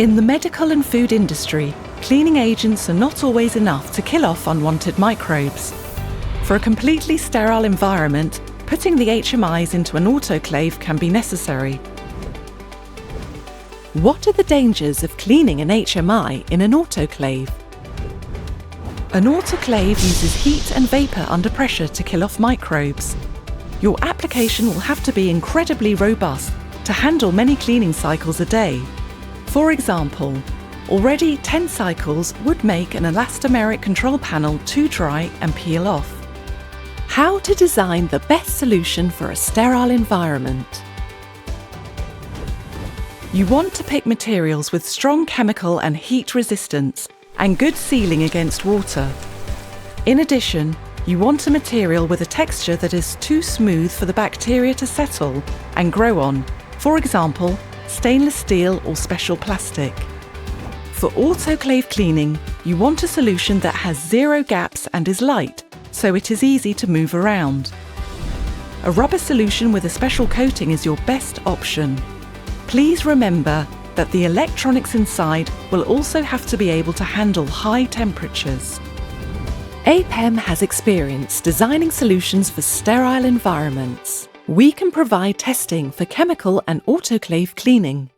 In the medical and food industry, cleaning agents are not always enough to kill off unwanted microbes. For a completely sterile environment, putting the HMIs into an autoclave can be necessary. What are the dangers of cleaning an HMI in an autoclave? An autoclave uses heat and vapour under pressure to kill off microbes. Your application will have to be incredibly robust to handle many cleaning cycles a day. For example, already 10 cycles would make an elastomeric control panel too dry and peel off. How to design the best solution for a sterile environment. You want to pick materials with strong chemical and heat resistance and good sealing against water. In addition, you want a material with a texture that is too smooth for the bacteria to settle and grow on, for example, stainless steel or special plastic. For autoclave cleaning, you want a solution that has zero gaps and is light, so it is easy to move around. A rubber solution with a special coating is your best option. Please remember that the electronics inside will also have to be able to handle high temperatures. APEM has experience designing solutions for sterile environments. We can provide testing for chemical and autoclave cleaning.